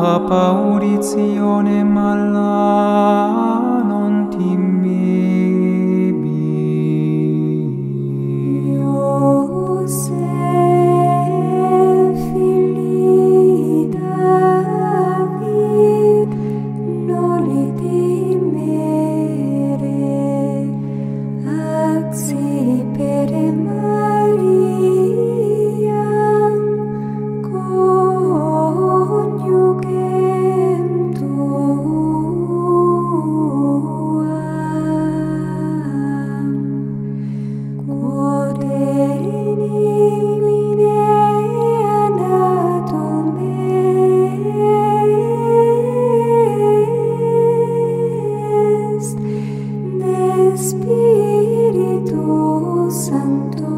Apparitionem alla non timebi. Iosef, filii David, noli timere, accipere Mariam, coniugem tuam. Quod erimine anatome est de Spiritu Sancto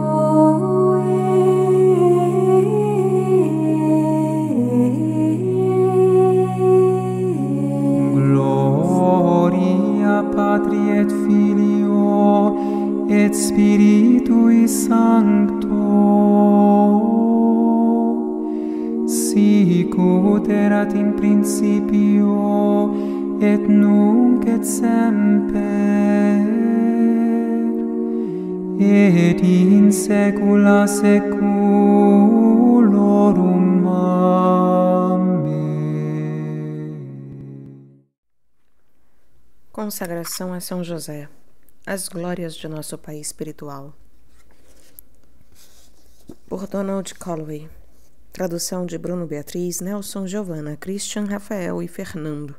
Gloria Patri et Filio et Spiritui Sancto, sic ut erat in principio et nunc et semper et in saecula saeculorum. Amém. Consagração a São José. As glórias de nosso Pai espiritual. Por Donald Calloway. Tradução de Bruno Beatriz, Nelson, Giovanna, Christian, Rafael e Fernando.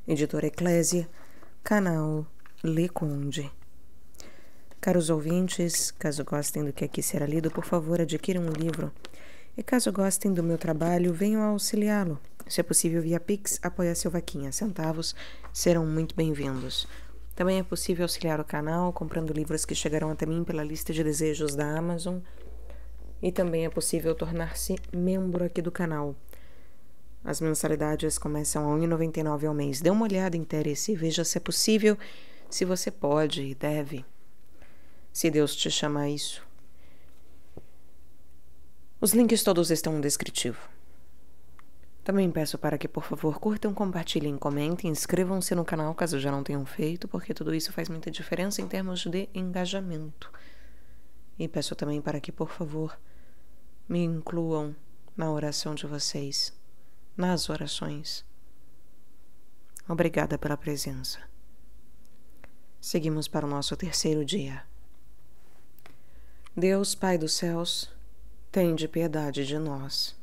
Editora Eclésia, canal Le Conde. Caros ouvintes, caso gostem do que aqui será lido, por favor, adquiram um livro. E caso gostem do meu trabalho, venham auxiliá-lo. Se é possível via Pix, apoia-se o Vaquinha. Centavos serão muito bem-vindos. Também é possível auxiliar o canal comprando livros que chegarão até mim pela lista de desejos da Amazon. E também é possível tornar-se membro aqui do canal. As mensalidades começam a R$ 1,99 ao mês. Dê uma olhada, interesse, veja se é possível, se você pode e deve. Se Deus te chama a isso. Os links todos estão no descritivo. Também peço para que, por favor, curtam, compartilhem, comentem, inscrevam-se no canal caso já não tenham feito, porque tudo isso faz muita diferença em termos de engajamento. E peço também para que, por favor, me incluam na oração de vocês, nas orações. Obrigada pela presença. Seguimos para o nosso terceiro dia. Deus, Pai dos céus, tende piedade de nós.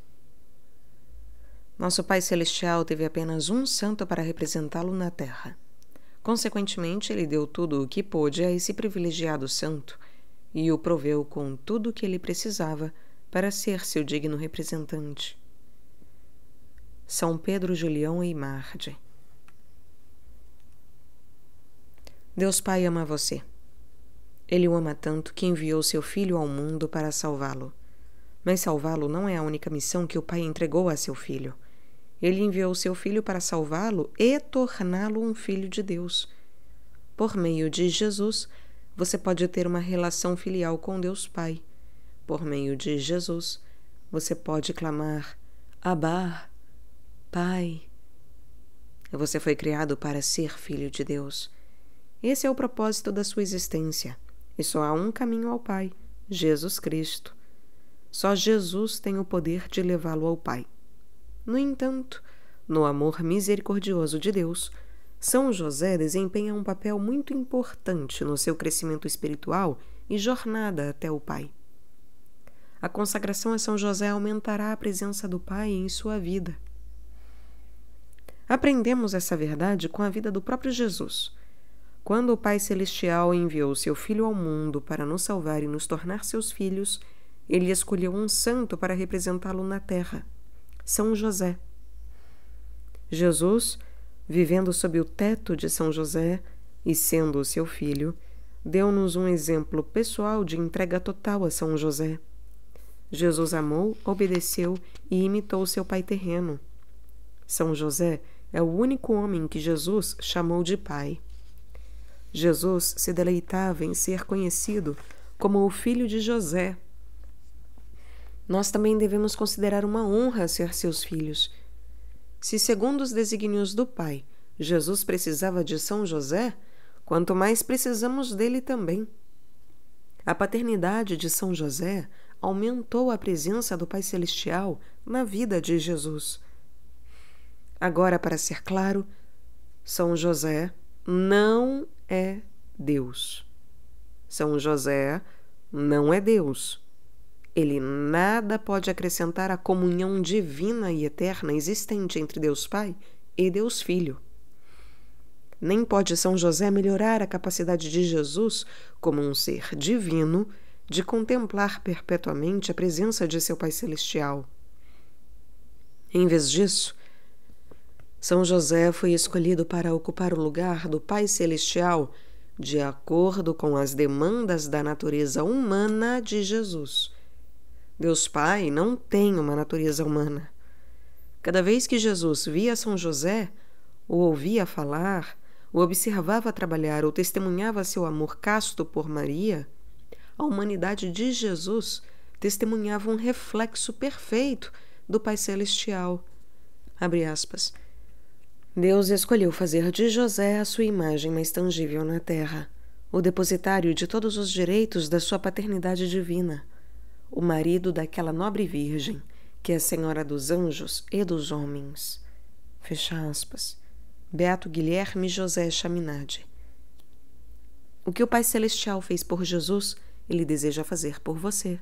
Nosso Pai Celestial teve apenas um santo para representá-lo na terra. Consequentemente, ele deu tudo o que pôde a esse privilegiado santo e o proveu com tudo o que ele precisava para ser seu digno representante. São Pedro, Julião e Marde. Deus Pai ama você. Ele o ama tanto que enviou seu Filho ao mundo para salvá-lo. Mas salvá-lo não é a única missão que o Pai entregou a seu Filho. Ele enviou seu Filho para salvá-lo e torná-lo um filho de Deus. Por meio de Jesus, você pode ter uma relação filial com Deus Pai. Por meio de Jesus, você pode clamar, Abba, Pai. Você foi criado para ser filho de Deus. Esse é o propósito da sua existência. E só há um caminho ao Pai, Jesus Cristo. Só Jesus tem o poder de levá-lo ao Pai. No entanto, no amor misericordioso de Deus, São José desempenha um papel muito importante no seu crescimento espiritual e jornada até o Pai. A consagração a São José aumentará a presença do Pai em sua vida. Aprendemos essa verdade com a vida do próprio Jesus. Quando o Pai Celestial enviou seu Filho ao mundo para nos salvar e nos tornar seus filhos, ele escolheu um santo para representá-lo na terra, São José. Jesus, vivendo sob o teto de São José e sendo o seu filho, deu-nos um exemplo pessoal de entrega total a São José. Jesus amou, obedeceu e imitou seu pai terreno. São José é o único homem que Jesus chamou de pai. Jesus se deleitava em ser conhecido como o filho de José. Nós também devemos considerar uma honra ser seus filhos. Se, segundo os desígnios do Pai, Jesus precisava de São José, quanto mais precisamos dele também. A paternidade de São José aumentou a presença do Pai Celestial na vida de Jesus. Agora, para ser claro, São José não é Deus. São José não é Deus. Ele nada pode acrescentar à comunhão divina e eterna existente entre Deus Pai e Deus Filho. Nem pode São José melhorar a capacidade de Jesus, como um ser divino, de contemplar perpetuamente a presença de seu Pai Celestial. Em vez disso, São José foi escolhido para ocupar o lugar do Pai Celestial de acordo com as demandas da natureza humana de Jesus. Deus Pai não tem uma natureza humana. Cada vez que Jesus via São José, o ouvia falar, o observava trabalhar ou testemunhava seu amor casto por Maria, a humanidade de Jesus testemunhava um reflexo perfeito do Pai Celestial. Abre aspas. Deus escolheu fazer de José a sua imagem mais tangível na terra, o depositário de todos os direitos da sua paternidade divina, o marido daquela nobre virgem, que é Senhora dos anjos e dos homens. Fecha aspas. Beato Guilherme José Chaminade. O que o Pai Celestial fez por Jesus, Ele deseja fazer por você.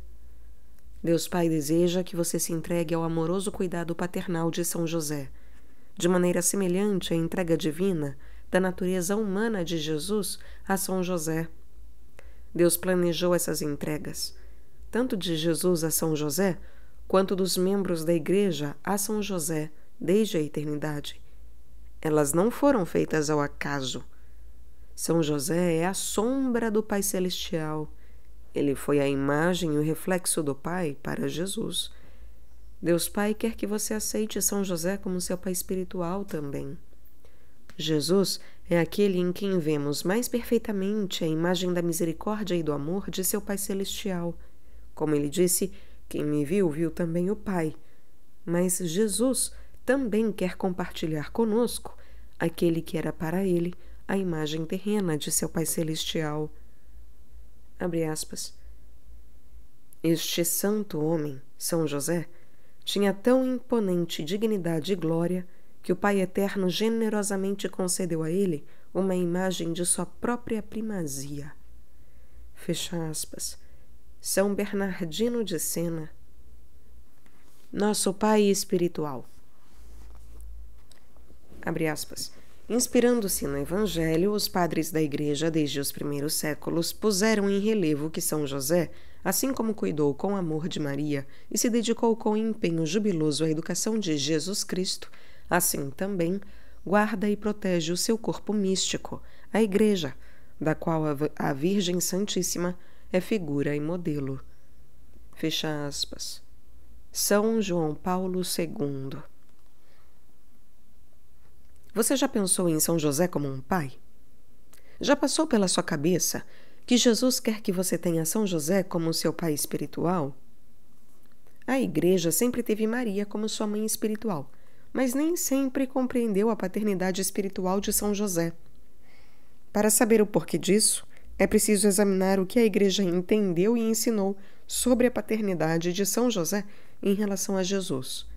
Deus Pai deseja que você se entregue ao amoroso cuidado paternal de São José, de maneira semelhante à entrega divina da natureza humana de Jesus a São José. Deus planejou essas entregas, tanto de Jesus a São José, quanto dos membros da Igreja a São José, desde a eternidade. Elas não foram feitas ao acaso. São José é a sombra do Pai Celestial. Ele foi a imagem e o reflexo do Pai para Jesus. Deus Pai quer que você aceite São José como seu Pai espiritual também. Jesus é aquele em quem vemos mais perfeitamente a imagem da misericórdia e do amor de seu Pai Celestial. Como ele disse, quem me viu, viu também o Pai. Mas Jesus também quer compartilhar conosco aquele que era para ele a imagem terrena de seu Pai Celestial. Abre aspas. Este santo homem, São José, tinha tão imponente dignidade e glória que o Pai Eterno generosamente concedeu a ele uma imagem de sua própria primazia. Fecha aspas. São Bernardino de Sena. Nosso Pai espiritual. Abre aspas. Inspirando-se no Evangelho, os padres da Igreja desde os primeiros séculos puseram em relevo que São José, assim como cuidou com amor de Maria e se dedicou com empenho jubiloso à educação de Jesus Cristo, assim também guarda e protege o seu corpo místico, a Igreja, da qual a Virgem Santíssima é figura e modelo. Fecha aspas. São João Paulo II. Você já pensou em São José como um pai? Já passou pela sua cabeça que Jesus quer que você tenha São José como seu pai espiritual? A Igreja sempre teve Maria como sua mãe espiritual, mas nem sempre compreendeu a paternidade espiritual de São José. Para saber o porquê disso, é preciso examinar o que a Igreja entendeu e ensinou sobre a paternidade de São José em relação a Jesus.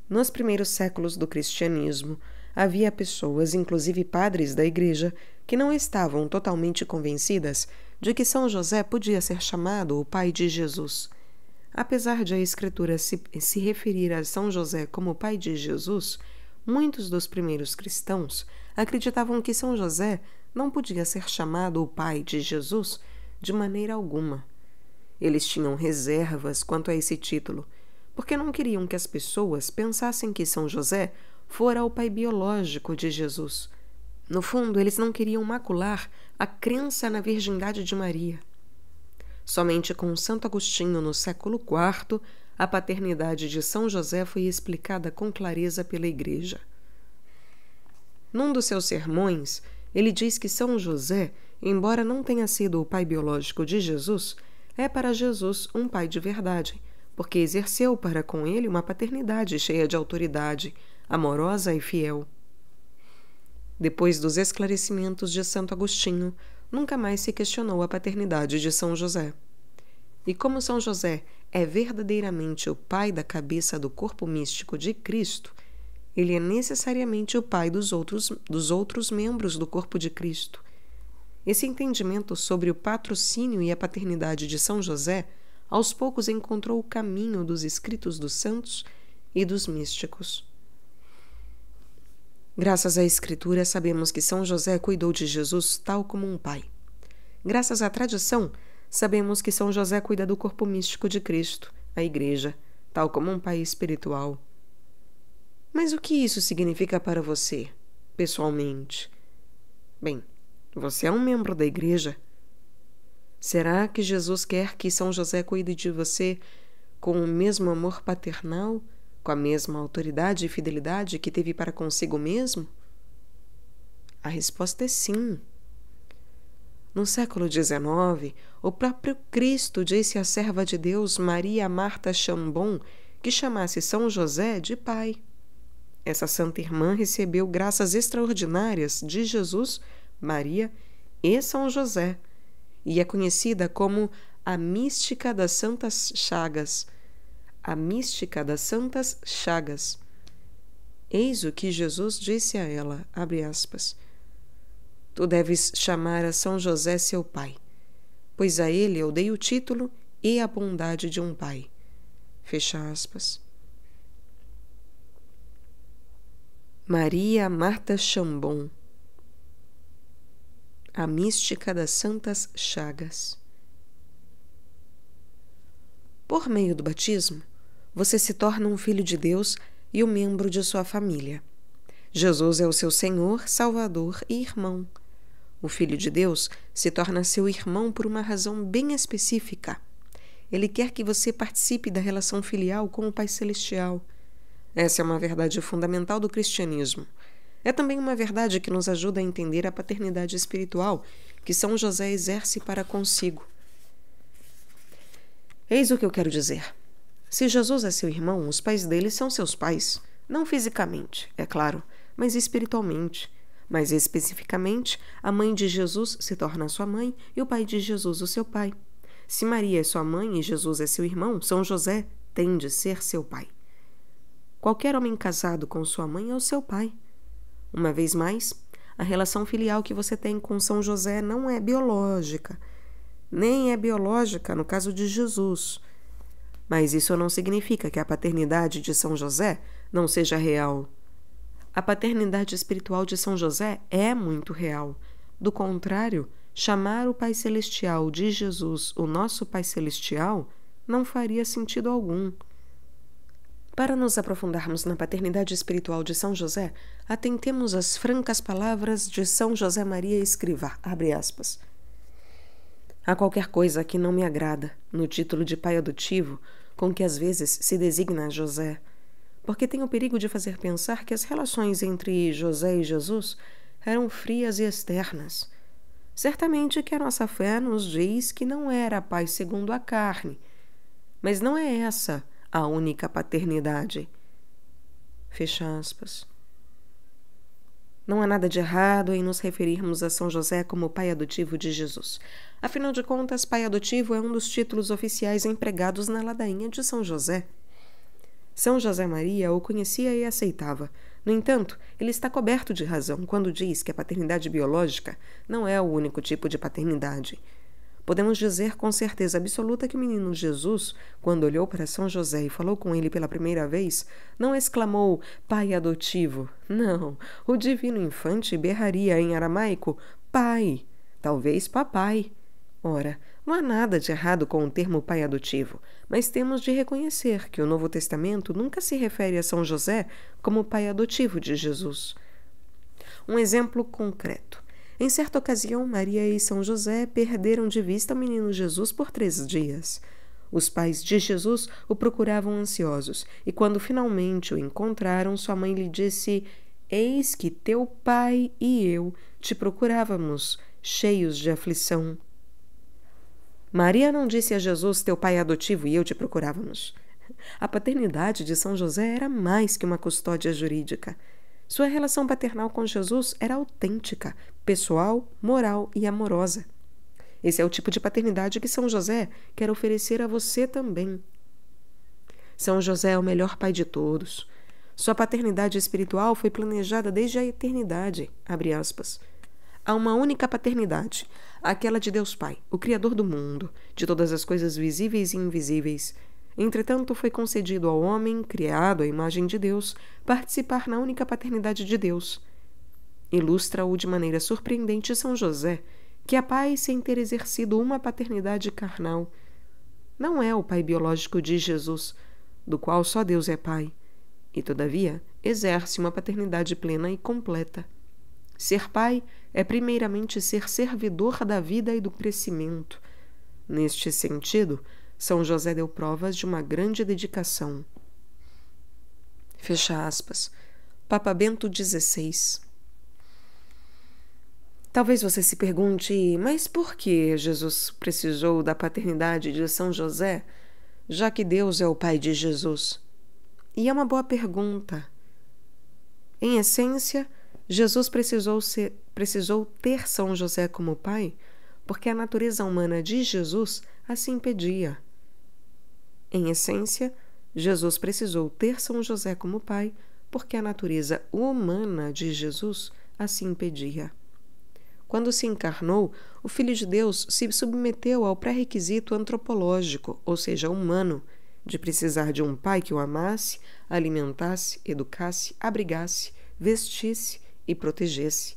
Nos primeiros séculos do cristianismo, havia pessoas, inclusive padres da igreja, que não estavam totalmente convencidas de que São José podia ser chamado o pai de Jesus. Apesar de a Escritura se referir a São José como o pai de Jesus, muitos dos primeiros cristãos acreditavam que São José não podia ser chamado o pai de Jesus de maneira alguma. Eles tinham reservas quanto a esse título, porque não queriam que as pessoas pensassem que São José fora o pai biológico de Jesus. No fundo, eles não queriam macular a crença na virgindade de Maria. Somente com Santo Agostinho, no século IV, a paternidade de São José foi explicada com clareza pela Igreja. Num dos seus sermões, ele diz que São José, embora não tenha sido o pai biológico de Jesus, é para Jesus um pai de verdade, porque exerceu para com ele uma paternidade cheia de autoridade, amorosa e fiel. Depois dos esclarecimentos de Santo Agostinho, nunca mais se questionou a paternidade de São José. E como São José é verdadeiramente o pai da cabeça do corpo místico de Cristo, ele é necessariamente o pai dos outros membros do corpo de Cristo. Esse entendimento sobre o patrocínio e a paternidade de São José, aos poucos encontrou o caminho dos escritos dos santos e dos místicos. Graças à Escritura, sabemos que São José cuidou de Jesus tal como um pai. Graças à tradição, sabemos que São José cuida do corpo místico de Cristo, a Igreja, tal como um pai espiritual. Mas o que isso significa para você, pessoalmente? Bem, você é um membro da Igreja. Será que Jesus quer que São José cuide de você com o mesmo amor paternal, com a mesma autoridade e fidelidade que teve para consigo mesmo? A resposta é sim. No século XIX, o próprio Cristo disse à serva de Deus, Maria Marta Chambon, que chamasse São José de pai. Essa santa irmã recebeu graças extraordinárias de Jesus, Maria e São José, e é conhecida como a mística das Santas Chagas. A mística das Santas Chagas. Eis o que Jesus disse a ela, abre aspas, tu deves chamar a São José seu pai, pois a ele eu dei o título e a bondade de um pai. Fecha aspas. Maria Marta Chambon. A mística das Santas Chagas. Por meio do batismo, você se torna um filho de Deus e um membro de sua família. Jesus é o seu Senhor, Salvador e irmão. O Filho de Deus se torna seu irmão por uma razão bem específica. Ele quer que você participe da relação filial com o Pai Celestial. Essa é uma verdade fundamental do cristianismo. É também uma verdade que nos ajuda a entender a paternidade espiritual que São José exerce para consigo. Eis o que eu quero dizer. Se Jesus é seu irmão, os pais dele são seus pais. Não fisicamente, é claro, mas espiritualmente. Mais especificamente, a mãe de Jesus se torna sua mãe e o pai de Jesus o seu pai. Se Maria é sua mãe e Jesus é seu irmão, São José tem de ser seu pai. Qualquer homem casado com sua mãe é o seu pai. Uma vez mais, a relação filial que você tem com São José não é biológica, nem é biológica no caso de Jesus. Mas isso não significa que a paternidade de São José não seja real. A paternidade espiritual de São José é muito real. Do contrário, chamar o Pai Celestial de Jesus o nosso Pai Celestial não faria sentido algum. Para nos aprofundarmos na paternidade espiritual de São José, atentemos às francas palavras de São José Maria Escrivá, abre aspas. Há qualquer coisa que não me agrada no título de pai adotivo com que às vezes se designa José, porque tem o perigo de fazer pensar que as relações entre José e Jesus eram frias e externas. Certamente que a nossa fé nos diz que não era pai segundo a carne, mas não é essa a única paternidade. Fecha aspas. Não há nada de errado em nos referirmos a São José como pai adotivo de Jesus. Afinal de contas, pai adotivo é um dos títulos oficiais empregados na ladainha de São José. São José Maria o conhecia e aceitava. No entanto, ele está coberto de razão quando diz que a paternidade biológica não é o único tipo de paternidade. Podemos dizer com certeza absoluta que o menino Jesus, quando olhou para São José e falou com ele pela primeira vez, não exclamou pai adotivo. Não, o divino infante berraria em aramaico pai, talvez papai. Ora, não há nada de errado com o termo pai adotivo, mas temos de reconhecer que o Novo Testamento nunca se refere a São José como pai adotivo de Jesus. Um exemplo concreto. Em certa ocasião, Maria e São José perderam de vista o menino Jesus por 3 dias. Os pais de Jesus o procuravam ansiosos, e quando finalmente o encontraram, sua mãe lhe disse: Eis que teu pai e eu te procurávamos, cheios de aflição. Maria não disse a Jesus: teu pai é adotivo e eu te procurávamos. A paternidade de São José era mais que uma custódia jurídica. Sua relação paternal com Jesus era autêntica, pessoal, moral e amorosa. Esse é o tipo de paternidade que São José quer oferecer a você também. São José é o melhor pai de todos. Sua paternidade espiritual foi planejada desde a eternidade, abre aspas. Há uma única paternidade, aquela de Deus Pai, o Criador do mundo, de todas as coisas visíveis e invisíveis. Entretanto, foi concedido ao homem, criado à imagem de Deus, participar na única paternidade de Deus. Ilustra-o de maneira surpreendente São José, que é pai sem ter exercido uma paternidade carnal. Não é o pai biológico de Jesus, do qual só Deus é pai, e, todavia, exerce uma paternidade plena e completa. Ser pai é primeiramente ser servidor da vida e do crescimento. Neste sentido, São José deu provas de uma grande dedicação. Fecha aspas. Papa Bento XVI. Talvez você se pergunte, mas por que Jesus precisou da paternidade de São José, já que Deus é o pai de Jesus? E é uma boa pergunta. Em essência, Jesus precisou ter São José como pai porque a natureza humana de Jesus assim pedia. Em essência, Jesus precisou ter São José como pai porque a natureza humana de Jesus assim pedia. Quando se encarnou, o Filho de Deus se submeteu ao pré-requisito antropológico, ou seja, humano, de precisar de um pai que o amasse, alimentasse, educasse, abrigasse, vestisse e protegesse.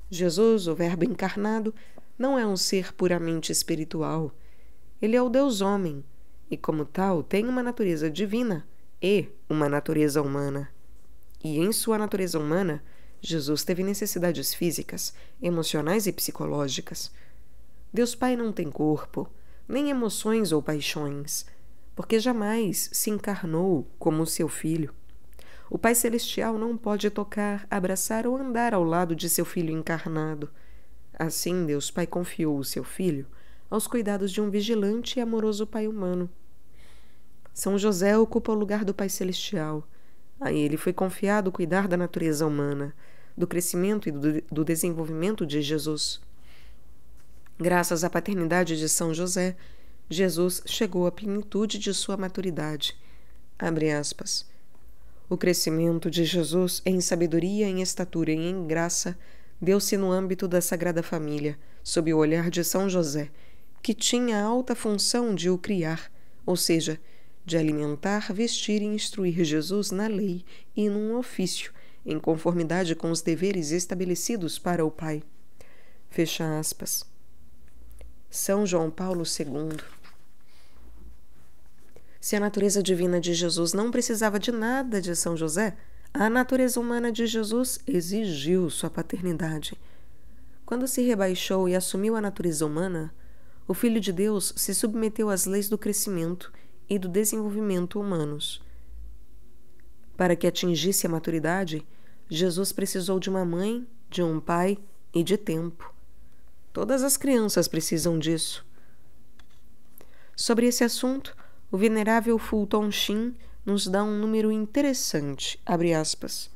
Jesus, o Verbo encarnado, não é um ser puramente espiritual. Ele é o Deus homem e, como tal, tem uma natureza divina e uma natureza humana. E em sua natureza humana, Jesus teve necessidades físicas, emocionais e psicológicas. Deus Pai não tem corpo, nem emoções ou paixões, porque jamais se encarnou como seu filho. O Pai Celestial não pode tocar, abraçar ou andar ao lado de seu Filho encarnado. Assim, Deus Pai confiou o seu Filho aos cuidados de um vigilante e amoroso Pai humano. São José ocupa o lugar do Pai Celestial. A ele foi confiado cuidar da natureza humana, do crescimento e do desenvolvimento de Jesus. Graças à paternidade de São José, Jesus chegou à plenitude de sua maturidade. Abre aspas. O crescimento de Jesus em sabedoria, em estatura e em graça deu-se no âmbito da Sagrada Família, sob o olhar de São José, que tinha a alta função de o criar, ou seja, de alimentar, vestir e instruir Jesus na lei e num ofício, em conformidade com os deveres estabelecidos para o Pai. Fecha aspas. São João Paulo II. Se a natureza divina de Jesus não precisava de nada de São José, a natureza humana de Jesus exigiu sua paternidade. Quando se rebaixou e assumiu a natureza humana, o Filho de Deus se submeteu às leis do crescimento e do desenvolvimento humanos. Para que atingisse a maturidade, Jesus precisou de uma mãe, de um pai e de tempo. Todas as crianças precisam disso. Sobre esse assunto, o venerável Fulton Sheen nos dá um número interessante, abre aspas.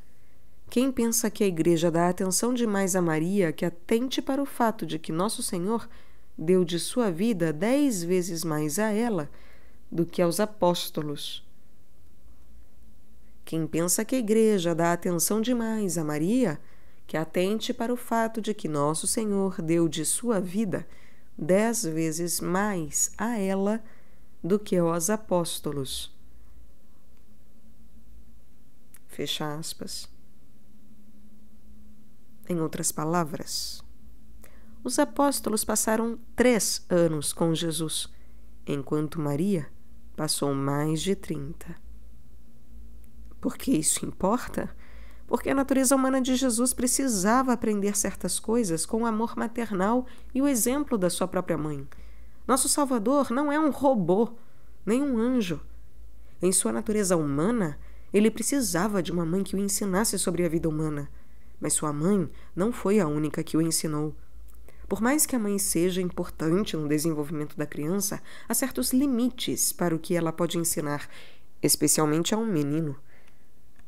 Quem pensa que a Igreja dá atenção demais a Maria, que atente para o fato de que Nosso Senhor deu de sua vida 10 vezes mais a ela do que aos apóstolos. Quem pensa que a Igreja dá atenção demais a Maria, que atente para o fato de que Nosso Senhor deu de sua vida 10 vezes mais a ela do que aos apóstolos. Fecha aspas. Em outras palavras, os apóstolos passaram 3 anos com Jesus, enquanto Maria passou mais de 30. Por que isso importa? Porque a natureza humana de Jesus precisava aprender certas coisas com o amor maternal e o exemplo da sua própria mãe. Nosso Salvador não é um robô, nem um anjo. Em sua natureza humana, ele precisava de uma mãe que o ensinasse sobre a vida humana. Mas sua mãe não foi a única que o ensinou. Por mais que a mãe seja importante no desenvolvimento da criança, há certos limites para o que ela pode ensinar, especialmente a um menino.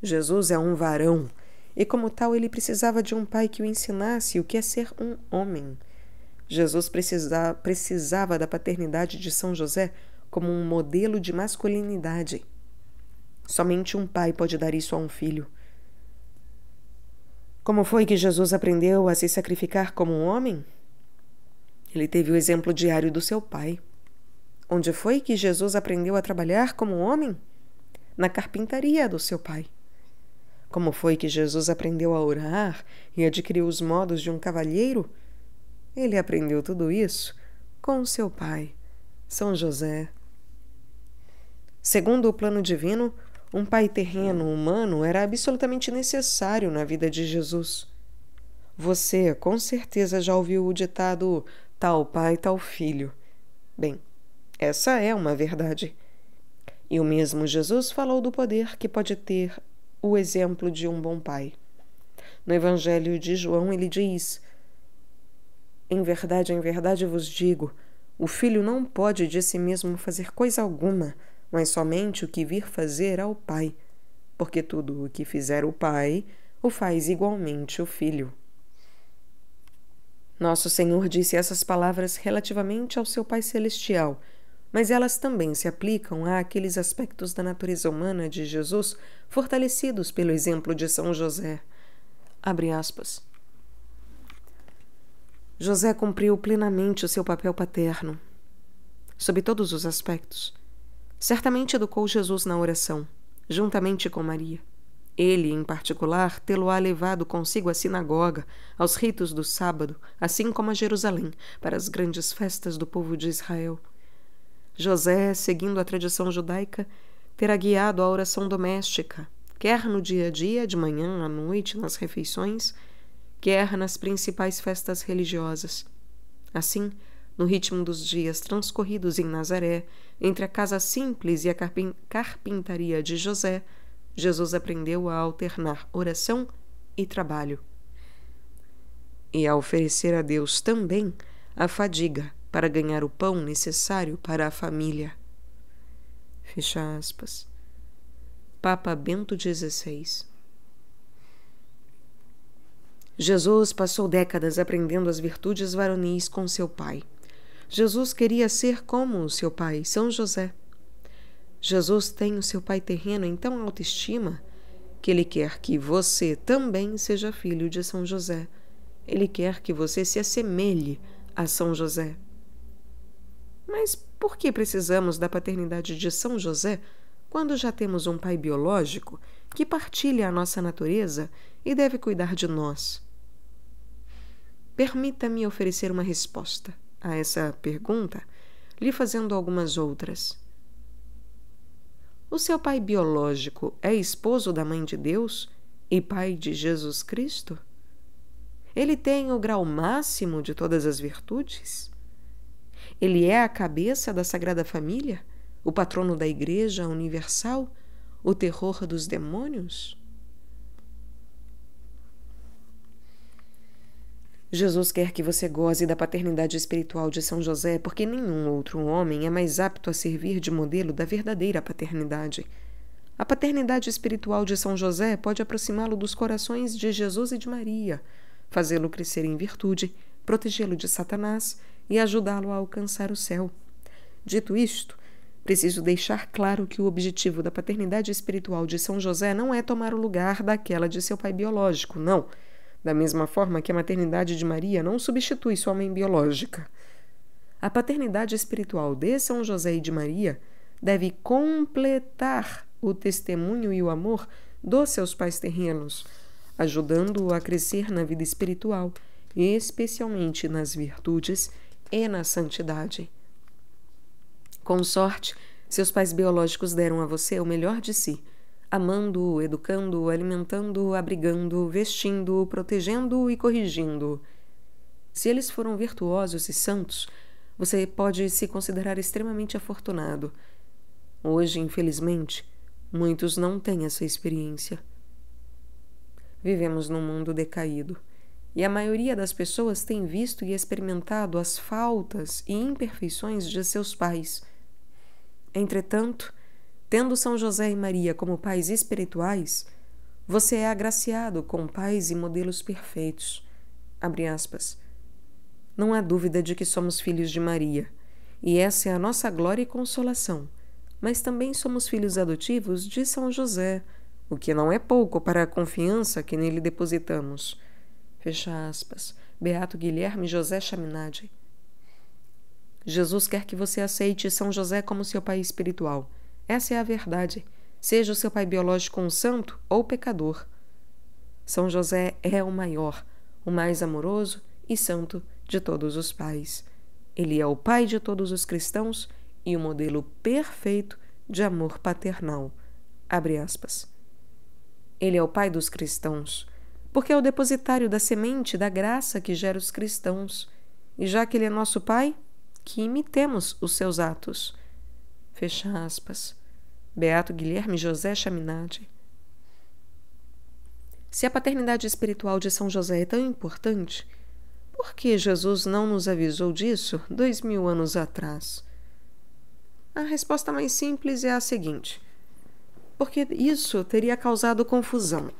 Jesus é um varão, e como tal ele precisava de um pai que o ensinasse o que é ser um homem. Jesus precisava da paternidade de São José como um modelo de masculinidade. Somente um pai pode dar isso a um filho. Como foi que Jesus aprendeu a se sacrificar como um homem? Ele teve o exemplo diário do seu pai. Onde foi que Jesus aprendeu a trabalhar como um homem? Na carpintaria do seu pai. Como foi que Jesus aprendeu a orar e adquiriu os modos de um cavalheiro? Ele aprendeu tudo isso com seu pai, São José. Segundo o plano divino, um pai terreno humano era absolutamente necessário na vida de Jesus. Você, com certeza, já ouviu o ditado tal pai, tal filho. Bem, essa é uma verdade. E o mesmo Jesus falou do poder que pode ter o exemplo de um bom pai. No Evangelho de João, ele diz: em verdade vos digo, o filho não pode de si mesmo fazer coisa alguma, mas somente o que vir fazer ao Pai, porque tudo o que fizer o Pai, o faz igualmente o Filho. Nosso Senhor disse essas palavras relativamente ao seu Pai Celestial, mas elas também se aplicam àqueles aspectos da natureza humana de Jesus fortalecidos pelo exemplo de São José. Abre aspas. José cumpriu plenamente o seu papel paterno, sob todos os aspectos. Certamente educou Jesus na oração, juntamente com Maria. Ele, em particular, tê-lo-á levado consigo à sinagoga, aos ritos do sábado, assim como a Jerusalém, para as grandes festas do povo de Israel. José, seguindo a tradição judaica, terá guiado a oração doméstica, quer no dia a dia, de manhã à noite, nas refeições, quer nas principais festas religiosas. Assim, no ritmo dos dias transcorridos em Nazaré, entre a casa simples e a carpintaria de José, Jesus aprendeu a alternar oração e trabalho, e a oferecer a Deus também a fadiga para ganhar o pão necessário para a família. Fecha aspas. Papa Bento XVI. Jesus passou décadas aprendendo as virtudes varonis com seu pai. Jesus queria ser como o seu pai, São José. Jesus tem o seu pai terreno em tão alta estima que ele quer que você também seja filho de São José. Ele quer que você se assemelhe a São José. Mas por que precisamos da paternidade de São José quando já temos um pai biológico que partilha a nossa natureza e deve cuidar de nós? Permita-me oferecer uma resposta a essa pergunta, lhe fazendo algumas outras. O seu pai biológico é esposo da Mãe de Deus e pai de Jesus Cristo? Ele tem o grau máximo de todas as virtudes? Ele é a cabeça da Sagrada Família, o patrono da Igreja Universal, o terror dos demônios? Jesus quer que você goze da paternidade espiritual de São José, porque nenhum outro homem é mais apto a servir de modelo da verdadeira paternidade. A paternidade espiritual de São José pode aproximá-lo dos corações de Jesus e de Maria, fazê-lo crescer em virtude, protegê-lo de Satanás e ajudá-lo a alcançar o céu. Dito isto, preciso deixar claro que o objetivo da paternidade espiritual de São José não é tomar o lugar daquela de seu pai biológico, não. Da mesma forma que a maternidade de Maria não substitui sua mãe biológica. A paternidade espiritual de São José e de Maria deve completar o testemunho e o amor dos seus pais terrenos, ajudando-o a crescer na vida espiritual, especialmente nas virtudes e na santidade. Com sorte, seus pais biológicos deram a você o melhor de si, amando-o, educando-o, alimentando-o, abrigando-o, vestindo-o, protegendo-o e corrigindo-o. Se eles foram virtuosos e santos, você pode se considerar extremamente afortunado. Hoje, infelizmente, muitos não têm essa experiência. Vivemos num mundo decaído, e a maioria das pessoas tem visto e experimentado as faltas e imperfeições de seus pais. Entretanto, tendo São José e Maria como pais espirituais, você é agraciado com pais e modelos perfeitos. Abre aspas. Não há dúvida de que somos filhos de Maria, e essa é a nossa glória e consolação, mas também somos filhos adotivos de São José, o que não é pouco para a confiança que nele depositamos. Fecha aspas. Beato Guilherme José Chaminade. Jesus quer que você aceite São José como seu pai espiritual. Essa é a verdade, seja o seu pai biológico um santo ou pecador. São José é o maior, o mais amoroso e santo de todos os pais. Ele é o pai de todos os cristãos e o modelo perfeito de amor paternal. Abre aspas. Ele é o pai dos cristãos, porque é o depositário da semente da graça que gera os cristãos. E já que ele é nosso pai, que imitemos os seus atos. Fecha aspas. Beato Guilherme José Chaminade. Se a paternidade espiritual de São José é tão importante, por que Jesus não nos avisou disso 2000 anos atrás? A resposta mais simples é a seguinte: porque isso teria causado confusão.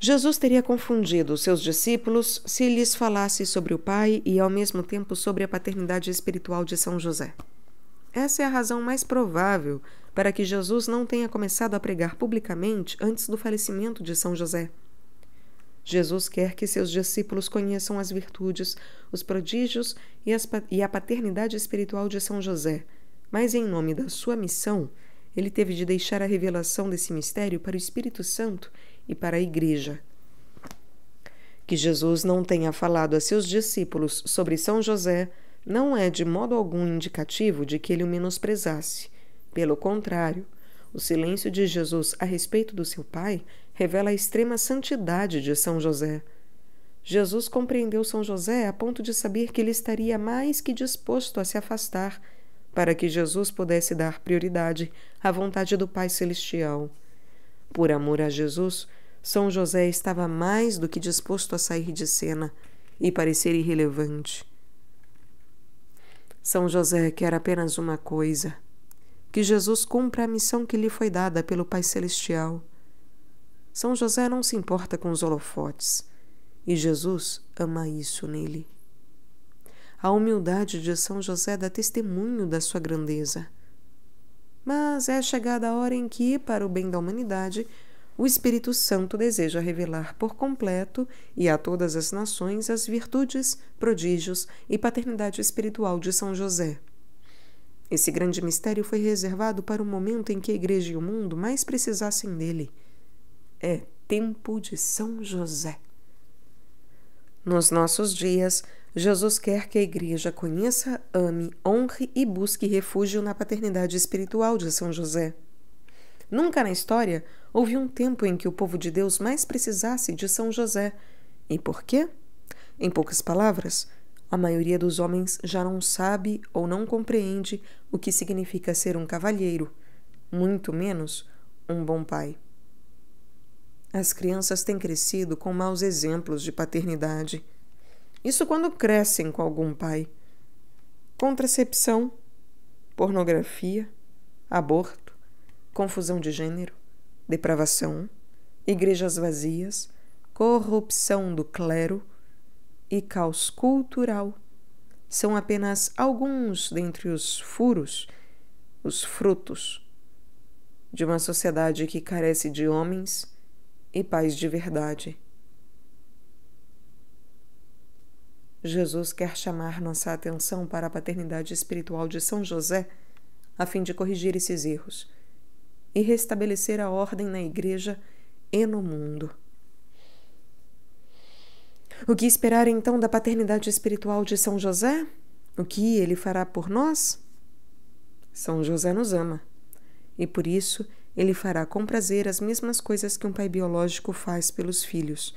Jesus teria confundido os seus discípulos se lhes falasse sobre o Pai e, ao mesmo tempo, sobre a paternidade espiritual de São José. Essa é a razão mais provável para que Jesus não tenha começado a pregar publicamente antes do falecimento de São José. Jesus quer que seus discípulos conheçam as virtudes, os prodígios e a paternidade espiritual de São José, mas, em nome da sua missão, ele teve de deixar a revelação desse mistério para o Espírito Santo e para a Igreja. Que Jesus não tenha falado a seus discípulos sobre São José não é de modo algum indicativo de que ele o menosprezasse. Pelo contrário, o silêncio de Jesus a respeito do seu pai revela a extrema santidade de São José. Jesus compreendeu São José a ponto de saber que ele estaria mais que disposto a se afastar para que Jesus pudesse dar prioridade à vontade do Pai Celestial. Por amor a Jesus, São José estava mais do que disposto a sair de cena e parecer irrelevante. São José quer apenas uma coisa: que Jesus cumpra a missão que lhe foi dada pelo Pai Celestial. São José não se importa com os holofotes, e Jesus ama isso nele. A humildade de São José dá testemunho da sua grandeza. Mas é chegada a hora em que, para o bem da humanidade, o Espírito Santo deseja revelar por completo e a todas as nações as virtudes, prodígios e paternidade espiritual de São José. Esse grande mistério foi reservado para o momento em que a Igreja e o mundo mais precisassem dele. É tempo de São José. Nos nossos dias, Jesus quer que a Igreja conheça, ame, honre e busque refúgio na paternidade espiritual de São José. Nunca na história houve um tempo em que o povo de Deus mais precisasse de São José. E por quê? Em poucas palavras, a maioria dos homens já não sabe ou não compreende o que significa ser um cavalheiro, muito menos um bom pai. As crianças têm crescido com maus exemplos de paternidade. Isso quando crescem com algum pai. Contracepção, pornografia, aborto, confusão de gênero, depravação, igrejas vazias, corrupção do clero e caos cultural, são apenas alguns dentre os furos, os frutos de uma sociedade que carece de homens e pais de verdade. Jesus quer chamar nossa atenção para a paternidade espiritual de São José, a fim de corrigir esses erros e restabelecer a ordem na Igreja e no mundo. O que esperar então da paternidade espiritual de São José? O que ele fará por nós? São José nos ama, e por isso ele fará com prazer as mesmas coisas que um pai biológico faz pelos filhos,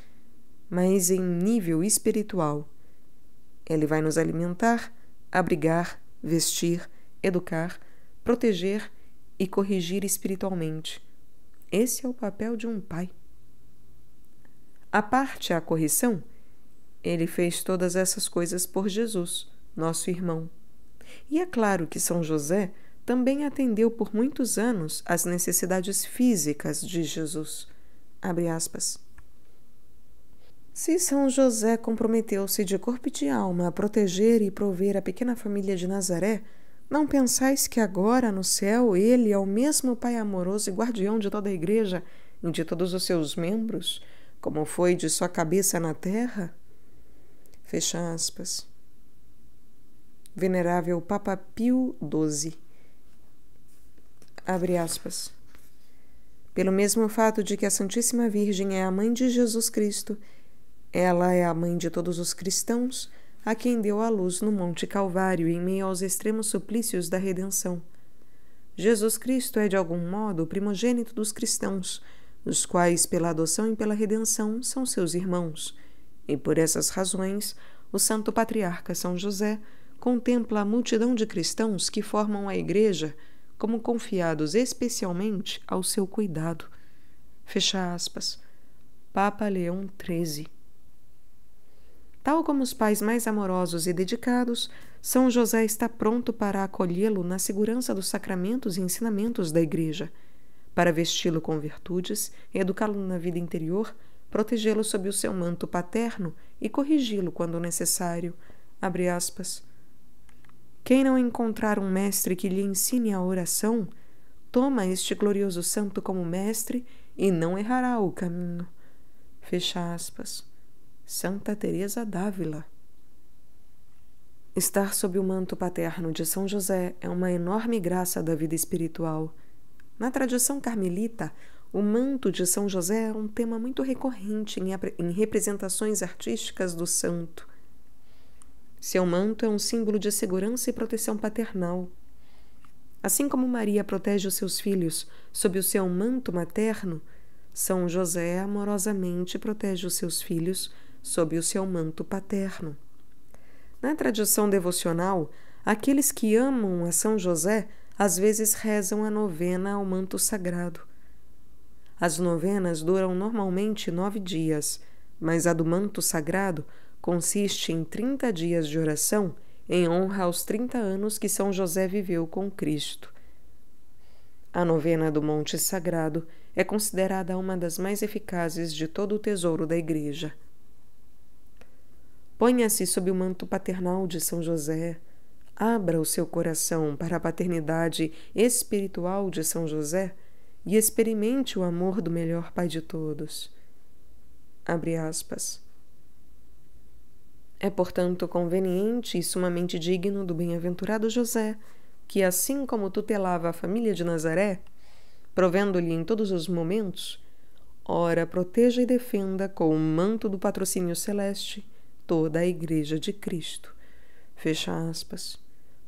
mas em nível espiritual. Ele vai nos alimentar, abrigar, vestir, educar, proteger e corrigir espiritualmente. Esse é o papel de um pai. À parte a correção, ele fez todas essas coisas por Jesus, nosso irmão. E é claro que São José também atendeu por muitos anos às necessidades físicas de Jesus. Abre aspas. Se São José comprometeu-se de corpo e de alma a proteger e prover a pequena família de Nazaré, não pensais que agora no céu ele é o mesmo Pai amoroso e guardião de toda a Igreja e de todos os seus membros, como foi de sua cabeça na terra? Fecha aspas. Venerável Papa Pio XII. Abre aspas. Pelo mesmo fato de que a Santíssima Virgem é a mãe de Jesus Cristo, ela é a mãe de todos os cristãos, a quem deu a luz no Monte Calvário em meio aos extremos suplícios da redenção. Jesus Cristo é, de algum modo, o primogênito dos cristãos, os quais, pela adoção e pela redenção, são seus irmãos. E por essas razões, o Santo Patriarca São José contempla a multidão de cristãos que formam a Igreja como confiados especialmente ao seu cuidado. Fecha aspas. Papa Leão XIII. Tal como os pais mais amorosos e dedicados, São José está pronto para acolhê-lo na segurança dos sacramentos e ensinamentos da Igreja, para vesti-lo com virtudes, educá-lo na vida interior, protegê-lo sob o seu manto paterno e corrigi-lo quando necessário. Abre aspas. Quem não encontrar um mestre que lhe ensine a oração, toma este glorioso santo como mestre e não errará o caminho. Fecha aspas. Santa Teresa d'Ávila. Estar sob o manto paterno de São José é uma enorme graça da vida espiritual. Na tradição carmelita, o manto de São José é um tema muito recorrente em representações artísticas do santo. Seu manto é um símbolo de segurança e proteção paternal. Assim como Maria protege os seus filhos sob o seu manto materno, São José amorosamente protege os seus filhos sob o seu manto paterno. Na tradição devocional, aqueles que amam a São José às vezes rezam a novena ao manto sagrado. As novenas duram normalmente 9 dias, mas a do manto sagrado consiste em 30 dias de oração em honra aos 30 anos que São José viveu com Cristo. A novena do Monte Sagrado é considerada uma das mais eficazes de todo o tesouro da Igreja. Ponha-se sob o manto paternal de São José. Abra o seu coração para a paternidade espiritual de São José e experimente o amor do melhor Pai de todos. Abre aspas. É, portanto, conveniente e sumamente digno do bem-aventurado José, que, assim como tutelava a família de Nazaré, provendo-lhe em todos os momentos, ora proteja e defenda com o manto do patrocínio celeste toda a Igreja de Cristo. Fecha aspas.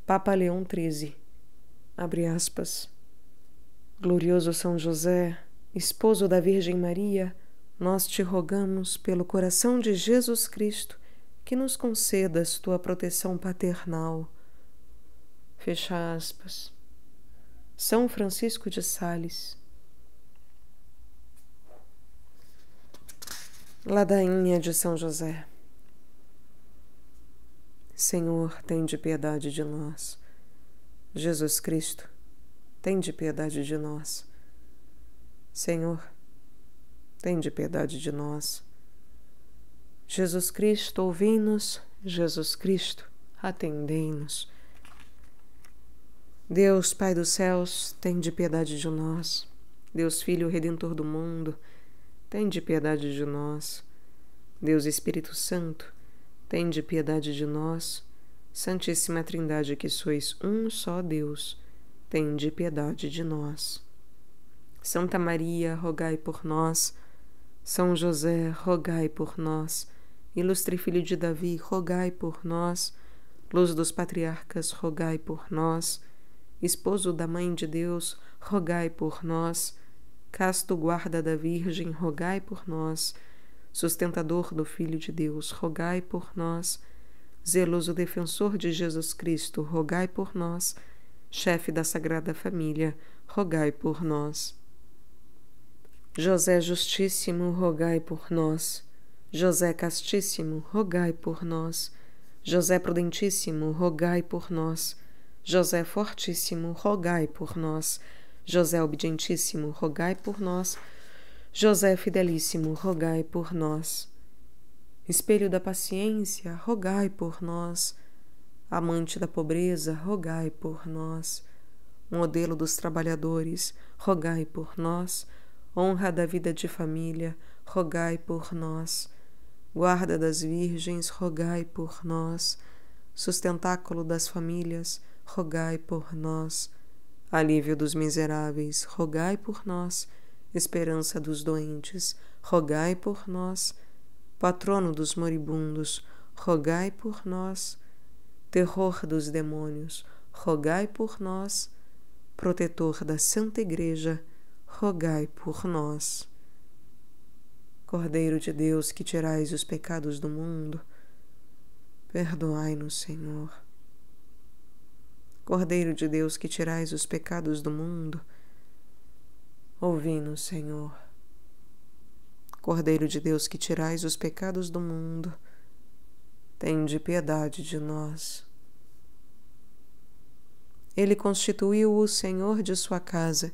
Papa Leão XIII. Abre aspas. Glorioso São José, esposo da Virgem Maria, nós te rogamos pelo coração de Jesus Cristo que nos concedas tua proteção paternal. Fecha aspas. São Francisco de Sales. Ladainha de São José. Senhor, tende piedade de nós. Jesus Cristo, tende piedade de nós. Senhor, tende piedade de nós. Jesus Cristo, ouvi-nos. Jesus Cristo, atendei-nos. Deus, Pai dos céus, tende piedade de nós. Deus, Filho Redentor do mundo, tende piedade de nós. Deus Espírito Santo, tende piedade de nós. Santíssima Trindade, que sois um só Deus, tende piedade de nós. Santa Maria, rogai por nós. São José, rogai por nós. Ilustre Filho de Davi, rogai por nós. Luz dos patriarcas, rogai por nós. Esposo da Mãe de Deus, rogai por nós. Casto guarda da Virgem, rogai por nós. Sustentador do Filho de Deus, rogai por nós. Zeloso defensor de Jesus Cristo, rogai por nós. Chefe da Sagrada Família, rogai por nós. José Justíssimo, rogai por nós. José Castíssimo, rogai por nós. José Prudentíssimo, rogai por nós. José Fortíssimo, rogai por nós. José Obedientíssimo, rogai por nós. José Fidelíssimo, rogai por nós. Espelho da paciência, rogai por nós. Amante da pobreza, rogai por nós. Modelo dos trabalhadores, rogai por nós. Honra da vida de família, rogai por nós. Guarda das virgens, rogai por nós. Sustentáculo das famílias, rogai por nós. Alívio dos miseráveis, rogai por nós. Esperança dos doentes, rogai por nós. Patrono dos moribundos, rogai por nós. Terror dos demônios, rogai por nós. Protetor da Santa Igreja, rogai por nós. Cordeiro de Deus, que tirais os pecados do mundo, perdoai-nos, Senhor. Cordeiro de Deus, que tirais os pecados do mundo, ouvi-nos, Senhor. Cordeiro de Deus, que tirais os pecados do mundo, tende piedade de nós. Ele constituiu o Senhor de sua casa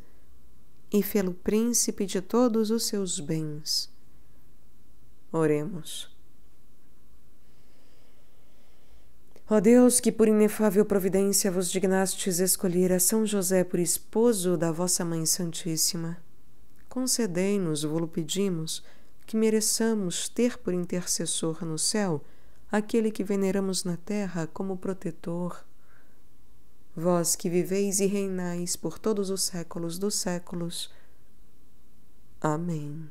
e fê-lo príncipe de todos os seus bens. Oremos. Ó Deus, que por inefável providência vos dignastes escolher a São José por esposo da vossa Mãe Santíssima, concedei-nos, vô-lo pedimos, que mereçamos ter por intercessor no céu aquele que veneramos na terra como protetor. Vós que viveis e reinais por todos os séculos dos séculos. Amém.